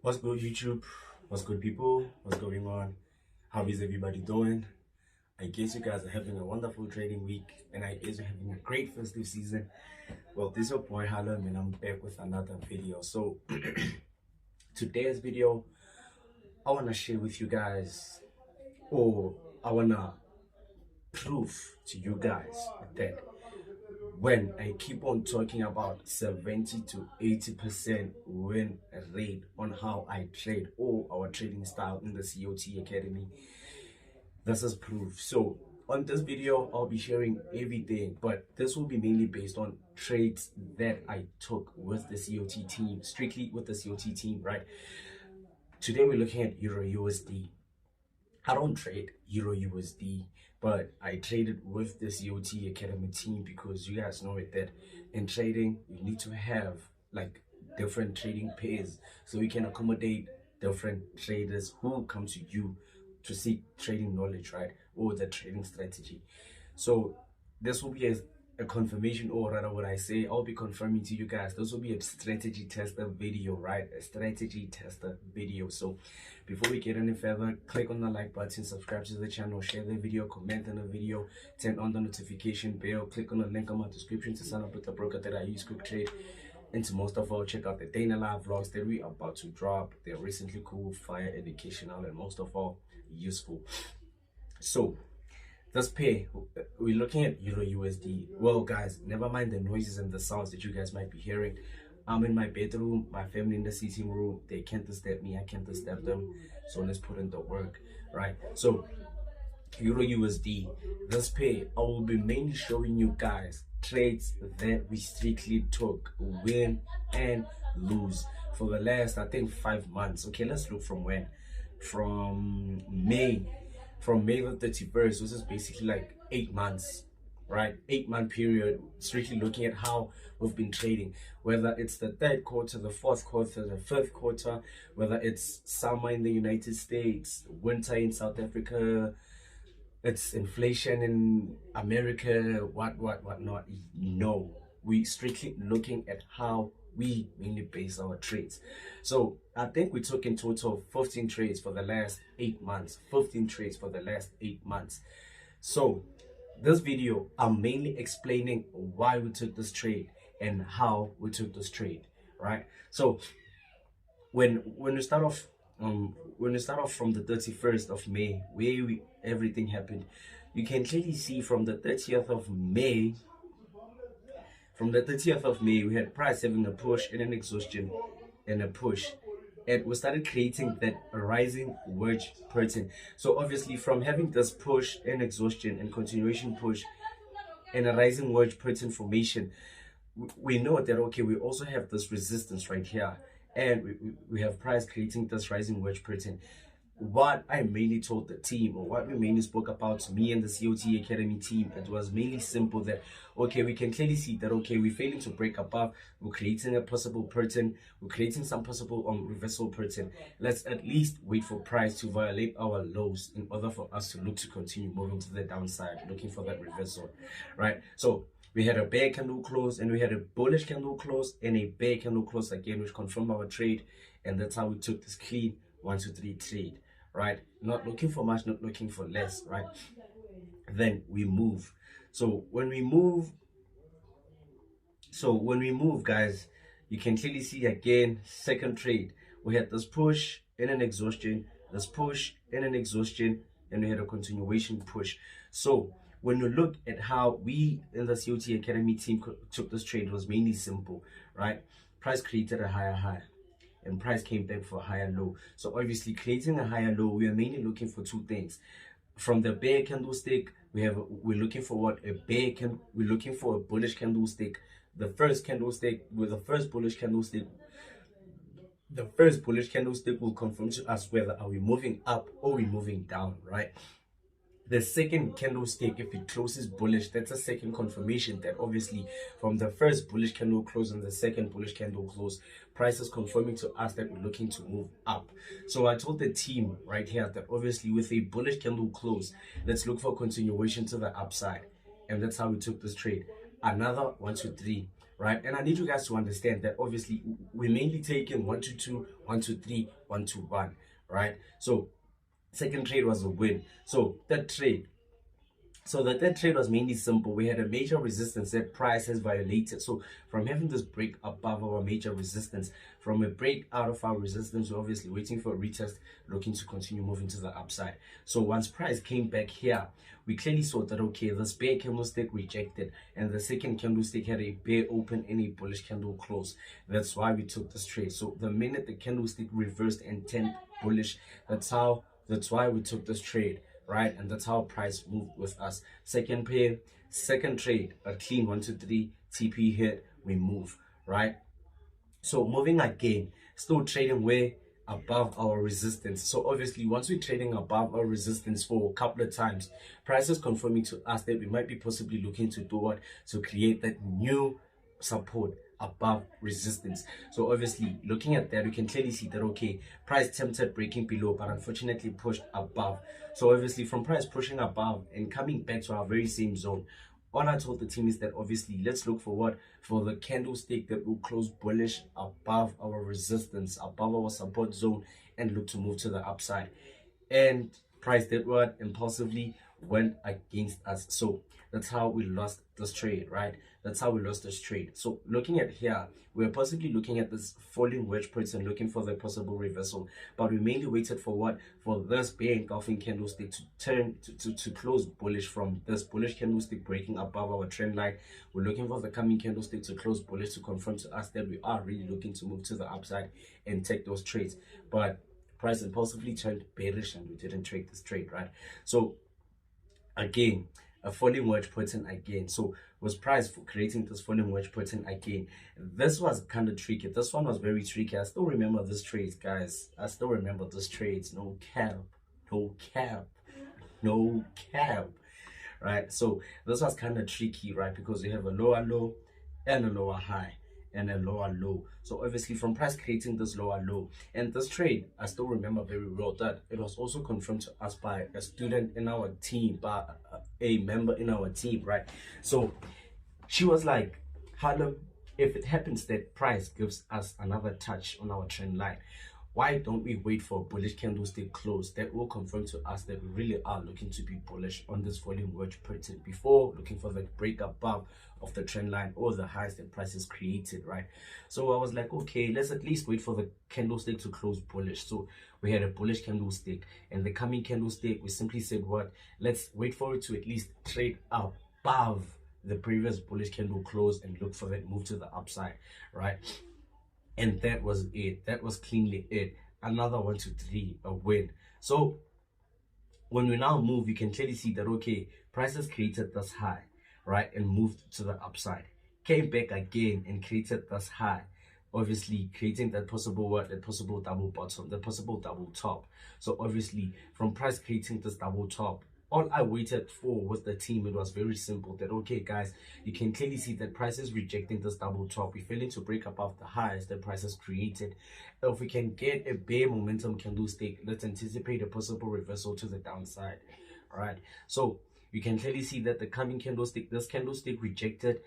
What's good, YouTube? What's good, people? What's going on? How is everybody doing? I guess you guys are having a wonderful trading week, and I guess you're having a great festive season. Well, this is your boy Harlem, and I'm back with another video. So, today's video, I want to share with you guys, or I want to prove to you guys that when I keep on talking about 70 to 80% win rate on how I trade or our trading style in the COT Academy, this is proof. So on this video, I'll be sharing everything, but this will be mainly based on trades that I took with the COT team, strictly with the COT team, right? Today we're looking at Euro USD. I don't trade Euro USD, but I traded with the COT Academy team because you guys know it that in trading you need to have like different trading pairs so you can accommodate different traders who come to you to seek trading knowledge, right, or the trading strategy. So this will be a confirmation, or rather what I say, I'll be confirming to you guys, this will be a strategy tester video, right? A strategy tester video. So before we get any further, click on the like button, subscribe to the channel, share the video, comment on the video, turn on the notification bell, click on the link in my description to sign up with the broker that I use, Quick Trade. And to most of all, check out the day in the live vlogs that we are about to drop. They're recently cool, fire, educational, and most of all, useful. So this pair, we're looking at Euro USD. Well, guys, never mind the noises and the sounds that you guys might be hearing. I'm in my bedroom, my family in the sitting room. They can't disturb me, I can't disturb them. So let's put in the work, right? So Euro USD, this pair, I will be mainly showing you guys trades that we strictly took, win and lose for the last, I think, 5 months. Okay, let's look from when. From May the 31st, this is basically like 8 months, right? 8-month period, strictly looking at how we've been trading, whether it's the third quarter, the fourth quarter, the fifth quarter, whether it's summer in the United States, winter in South Africa, it's inflation in America, whatnot. No, we strictly looking at how we mainly base our trades. So I think we took in total 15 trades for the last 8 months. 15 trades for the last 8 months. So this video, I'm mainly explaining why we took this trade and how we took this trade, right? So when we start off from the 31st of May, where everything happened, you can clearly see from the 30th of May. From the 30th of May, we had price having a push and an exhaustion and a push. And we started creating that rising wedge pattern. So obviously from having this push and exhaustion and continuation push and a rising wedge pattern formation, we know that, okay, we also have this resistance right here. And we have price creating this rising wedge pattern. What I mainly told the team, or what we mainly spoke about to me and the COT Academy team, it was mainly simple that, okay, we can clearly see that, okay, we're failing to break above, we're creating a possible pattern, we're creating some possible reversal pattern. Let's at least wait for price to violate our lows in order for us to look to continue moving to the downside, looking for that reversal, right? So we had a bear candle close, and we had a bullish candle close, and a bear candle close again, which confirmed our trade, and that's how we took this clean 1 2 3 trade. Right, not looking for much, not looking for less, right? Then we move. So when we move, guys, you can clearly see again, second trade, we had this push and an exhaustion, this push and an exhaustion, and we had a continuation push. So when you look at how we in the COT Academy team took this trade, it was mainly simple, right? Price created a higher high, and price came back for a higher low. So obviously creating a higher low, we are mainly looking for two things. From the bear candlestick, we're looking for what? We're looking for a bullish candlestick. The first candlestick with the first bullish candlestick, will confirm to us whether are we moving up or we moving down, right? The second candlestick, if it closes bullish, that's a second confirmation that obviously from the first bullish candle close and the second bullish candle close, price is confirming to us that we're looking to move up. So I told the team right here that obviously with a bullish candle close, let's look for continuation to the upside. And that's how we took this trade. Another 1 2 3 right? And I need you guys to understand that obviously we're mainly taking 1 to 2, 1 to 3, 1 to 1, right? So second trade was a win. So third trade, so the third trade was mainly simple. We had a major resistance that price has violated. So from having this break above our major resistance, from a break out of our resistance, we're obviously waiting for a retest, looking to continue moving to the upside. So once price came back here, we clearly saw that, okay, this bear candlestick rejected, and the second candlestick had a bear open and a bullish candle close. That's why we took this trade. So the minute the candlestick reversed and turned bullish, that's why we took this trade, right? And that's how price moved with us. Second pair, second trade, a clean 1 to 3 TP hit, we move, right? So moving again, still trading way above our resistance. So obviously once we're trading above our resistance for a couple of times, price is confirming to us that we might be possibly looking to do what, to create that new support above resistance. So obviously looking at that, we can clearly see that, okay, price tempted breaking below, but unfortunately pushed above. So obviously from price pushing above and coming back to our very same zone, all I told the team is that obviously let's look for what, for the candlestick that will close bullish above our resistance, above our support zone, and look to move to the upside. And price did what, impulsively went against us. So that's how we lost this trade, right? That's how we lost this trade. So looking at here, we're possibly looking at this falling wedge pattern, looking for the possible reversal, but we mainly waited for what, for this bear engulfing candlestick to turn to close bullish, from this bullish candlestick breaking above our trend line. We're looking for the coming candlestick to close bullish to confirm to us that we are really looking to move to the upside and take those trades. But price impulsively turned bearish and we didn't trade this trade, right? So again, a falling wedge pattern again. So was price for creating this falling wedge pattern again. This was kind of tricky. This one was very tricky. I still remember this trades, guys. I still remember this trades. No cap, no cap, no cap, right? So this was kind of tricky, right? Because we have a lower low and a lower high and a lower low. So obviously from price creating this lower low, and this trade, I still remember very well that it was also confirmed to us by a student in our team, by a member in our team, right? So she was like, Harlem, if it happens that price gives us another touch on our trend line, why don't we wait for a bullish candlestick close that will confirm to us that we really are looking to be bullish on this falling wedge pattern before looking for the break above of the trend line or the highs that price has created, right? So I was like, okay, let's at least wait for the candlestick to close bullish. So we had a bullish candlestick, and the coming candlestick, we simply said what, let's wait for it to at least trade above the previous bullish candle close and look for that move to the upside, right? And that was it. That was cleanly it. Another 1 to 3, a win. So when we now move, you can clearly see that, okay, price has created this high, right, and moved to the upside, came back again and created this high, obviously creating that possible what, that possible double bottom, the possible double top. So obviously from price creating this double top, all I waited for with the team, it was very simple, that okay guys, you can clearly see that price is rejecting this double top. We're failing to break above the highs that price has created. If we can get a bear momentum candlestick, let's anticipate a possible reversal to the downside. All right, so you can clearly see that the coming candlestick, this candlestick rejected,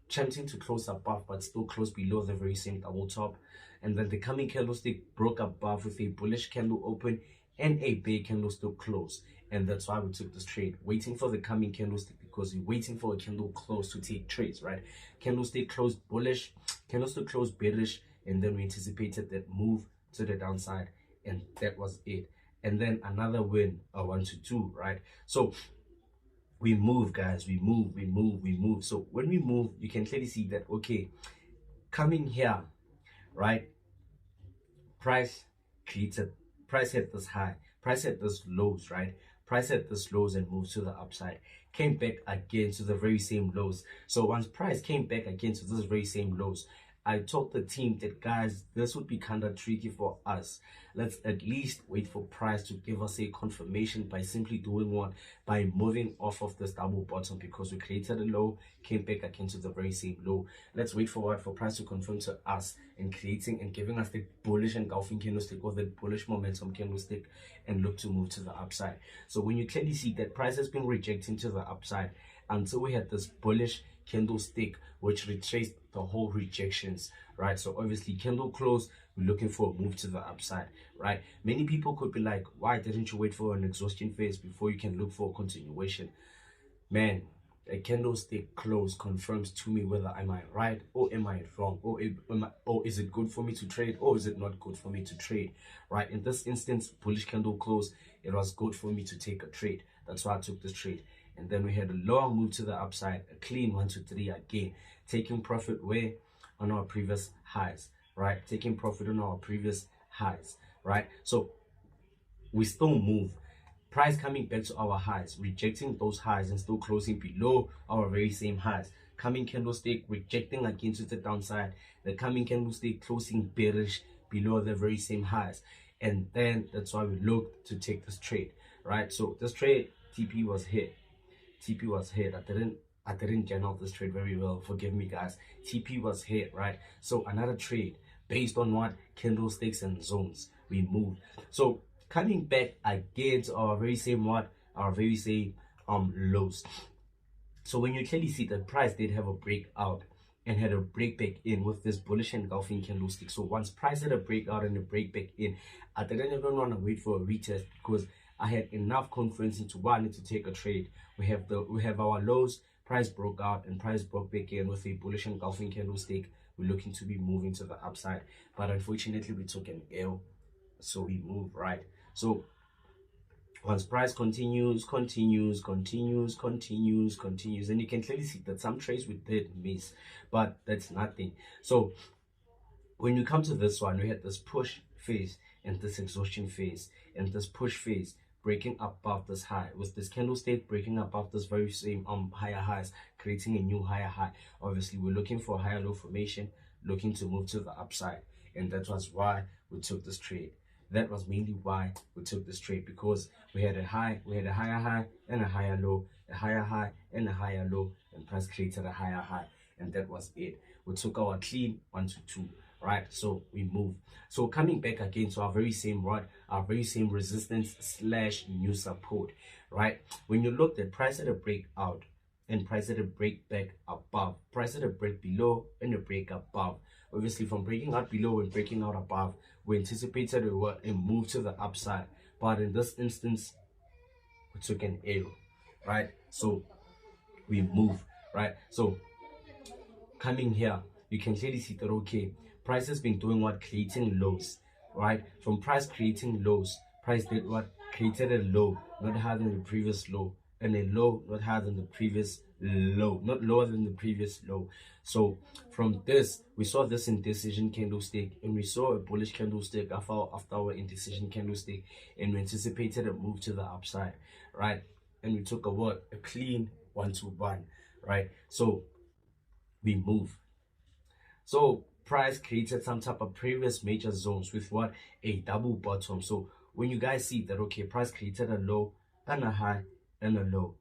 attempting to close above but still close below the very same double top, and then the coming candlestick broke above with a bullish candle open and a bear candlestick close. And that's why we took this trade, waiting for the coming candlestick, because we're waiting for a candle close to take trades, right? Candlestick closed bullish, candlestick closed bearish, and then we anticipated that move to the downside, and that was it. And then another win, a 1 to 2, right? So we move, guys, we move. So when we move, you can clearly see that, okay, coming here, right, price created, price hit this high, price hit this lows, right? Price hit this lows and moved to the upside, came back again to the very same lows. So once price came back again to this very same lows, I told the team that, guys, this would be kind of tricky for us. Let's at least wait for price to give us a confirmation by simply doing what? By moving off of this double bottom, because we created a low, came back again to the very same low. Let's wait for what? For price to confirm to us and creating and giving us the bullish engulfing candlestick or the bullish momentum candlestick and look to move to the upside. So when you clearly see that price has been rejecting to the upside, until we had this bullish candlestick which retraced the whole rejections, right? So obviously candle close, we're looking for a move to the upside, right? Many people could be like, why didn't you wait for an exhaustion phase before you can look for a continuation? Man, a candlestick close confirms to me whether am I right or am I wrong, or is it good for me to trade, or is it not good for me to trade, right? In this instance, bullish candle close, it was good for me to take a trade. That's why I took this trade. And then we had a long move to the upside, a clean 1 2 3 again, taking profit where on our previous highs, right? Taking profit on our previous highs, right? So we still move. Price coming back to our highs, rejecting those highs and still closing below our very same highs. Coming candlestick rejecting again to the downside. The coming candlestick closing bearish below the very same highs. And then that's why we look to take this trade, right? So this trade, TP was hit. TP was hit. I didn't gen out this trade very well. Forgive me, guys. TP was hit, right? So another trade based on what? Candlesticks and zones. We move. So coming back again to our very same what? Our very same lows. So when you clearly see the price did have a breakout and had a break back in with this bullish engulfing candlestick. So once price had a breakout and a break back in, I didn't even want to wait for a retest because I had enough confidence into wanting to take a trade. We have our lows, price broke out and price broke back in with a bullish engulfing candlestick. We're looking to be moving to the upside, but unfortunately we took an L, so we move, right? So once price continues, and you can clearly see that some trades we did miss, but that's nothing. So when you come to this one, we had this push phase and this exhaustion phase and this push phase breaking above this high, with this candlestick breaking above this very same higher highs, creating a new higher high. Obviously we're looking for a higher low formation, looking to move to the upside, and that was why we took this trade. That was mainly why we took this trade, because we had a high, we had a higher high and a higher low, a higher high and a higher low, and price created a higher high, and that was it. We took our clean 1 to 2, right? So we move. So coming back again to our very same rod, our very same resistance slash new support, right? When you look at price at a breakout and price at a break back above, price at a break below and a break above. Obviously from breaking out below and breaking out above, we anticipated a move to the upside, but in this instance we took an L, right? So we move, right? So coming here, you can clearly see that okay, price has been doing what? Creating lows, right? From price creating lows, price did what? Created a low not higher than the previous low, and a low not higher than the previous low, not lower than the previous low. So from this, we saw this indecision candlestick, and we saw a bullish candlestick after our indecision candlestick, and we anticipated a move to the upside, right? And we took a what? A clean 1 to 1, right? So we move. So price created some type of previous major zones with what? A double bottom. So when you guys see that okay, price created a low and a high and a low,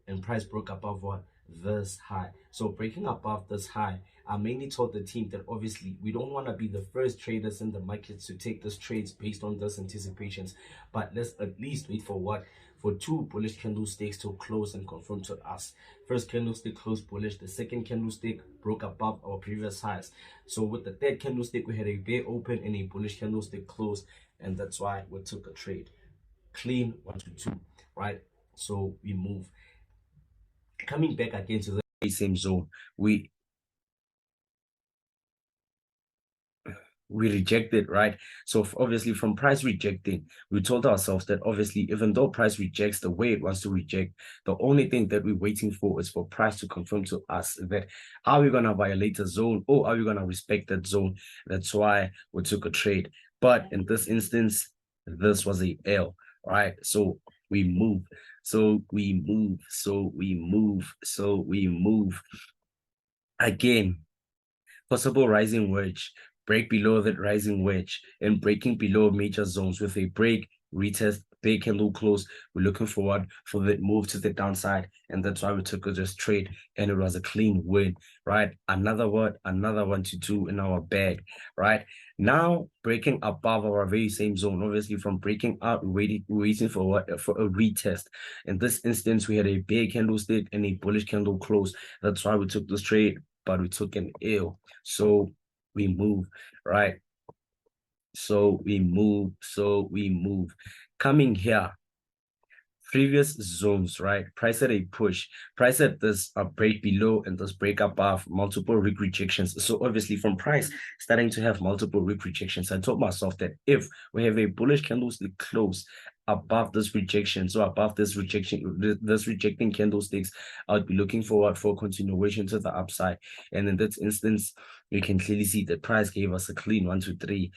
and price broke above what? This high. So breaking above this high, I mainly told the team that obviously we don't want to be the first traders in the markets to take these trades based on those anticipations, but let's at least wait for what? For 2 bullish candlesticks to close and confirm to us. First candlestick closed bullish, the second candlestick broke above our previous highs. So with the third candlestick, we had a bear open and a bullish candlestick close, and that's why we took a trade. Clean 1 to 2, right? So we move. Coming back again to the same zone, we rejected, right? So obviously from price rejecting, we told ourselves that obviously even though price rejects the way it wants to reject, the only thing that we're waiting for is for price to confirm to us that are we going to violate a zone or are we going to respect that zone. That's why we took a trade, but in this instance this was a L, right? So we move, so we move, so we move, so we move again. Possible rising wedge, break below that rising wedge, and breaking below major zones with a break, retest, big candle close. We're looking forward for that move to the downside, and that's why we took this trade, and it was a clean win, right? Another one to two in our bag, right? Now breaking above our very same zone. Obviously, from breaking out, we're waiting for what, for a retest. In this instance, we had a big candlestick and a bullish candle close. That's why we took this trade, but we took an L. So we move, right? So we move. Coming here, previous zones, right? Price at a push, price at this break below and this break above, multiple weak rejections. So obviously from price starting to have multiple weak rejections, I told myself that if we have a bullish candlestick close above this rejection, so above this rejection, this rejecting candlesticks, I would be looking forward for continuation to the upside. And in this instance, you can clearly see the price gave us a clean 1, 2, 3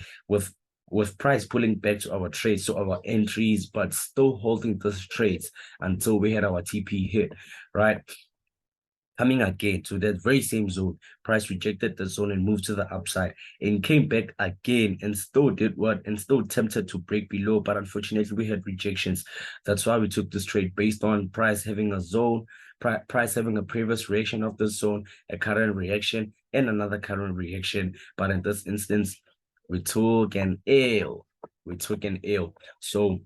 with price pulling back to our trades, so our entries, but still holding those trades until we had our TP hit, right? Coming again to that very same zone, price rejected the zone and moved to the upside and came back again and still did what? And still tempted to break below, but unfortunately we had rejections. That's why we took this trade based on price having a zone, price having a previous reaction of the zone, a current reaction, and another current reaction. But in this instance, we took an L. So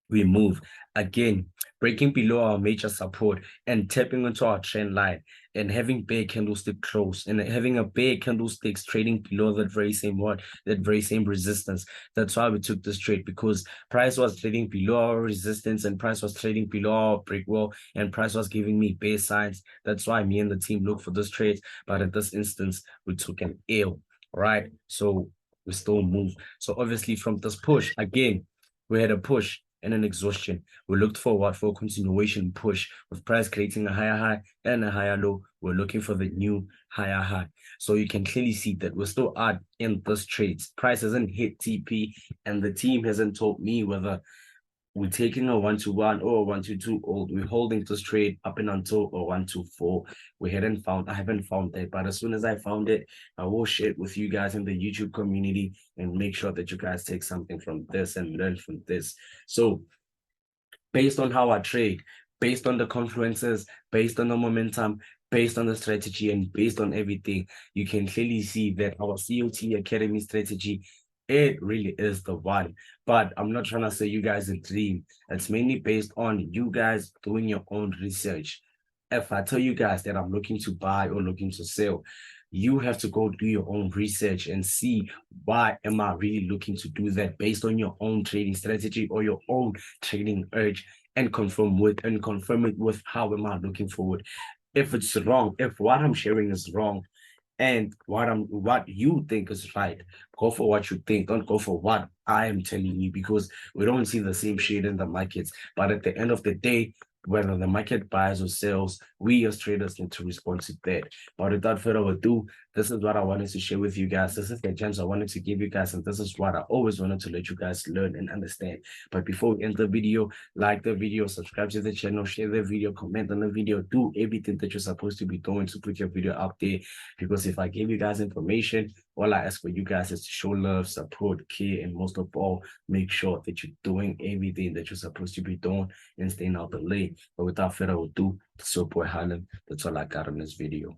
we move again, breaking below our major support and tapping into our trend line and having big candlestick close and having a big candlesticks trading below that very same resistance. That's why we took this trade, because price was trading below our resistance and price was trading below our brick wall and price was giving me bear signs. That's why me and the team look for this trade. But in this instance, we took an L, right? So we still move. So obviously from this push, again, we had a push and an exhaustion. We looked forward for a continuation push with price creating a higher high and a higher low. We're looking for the new higher high. So you can clearly see that we're still out in this trades. Price hasn't hit TP and the team hasn't told me whether we're taking a 1-1 or a 1-2 old. We're holding this trade up and until a 1-4. I haven't found that, but as soon as I found it, I will share it with you guys in the YouTube community and make sure that you guys take something from this and learn from this. So based on how I trade, based on the confluences, based on the momentum, based on the strategy, and based on everything, you can clearly see that our COT Academy strategy, it really is the one. But I'm not trying to say you guys a dream. It's mainly based on you guys doing your own research. If I tell you guys that I'm looking to buy or looking to sell, you have to go do your own research and see why am I really looking to do that based on your own trading strategy or your own trading urge, and confirm it with how am I looking forward. If it's wrong, if what I'm sharing is wrong, and what you think is right, go for what you think. Don't go for what I am telling you, because we don't see the same shade in the markets. But at the end of the day, whether the market buys or sells, we as traders need to respond to that. But without further ado, this is what I wanted to share with you guys. This is the chance I wanted to give you guys, and this is what I always wanted to let you guys learn and understand. But before we end the video, like the video, subscribe to the channel, share the video, comment on the video, do everything that you're supposed to be doing to put your video out there. Because if I give you guys information, all I ask for you guys is to show love, support, care, and most of all, make sure that you're doing everything that you're supposed to be doing and staying out the lane. But without further ado, it's your boy Harlem. That's all I got on this video.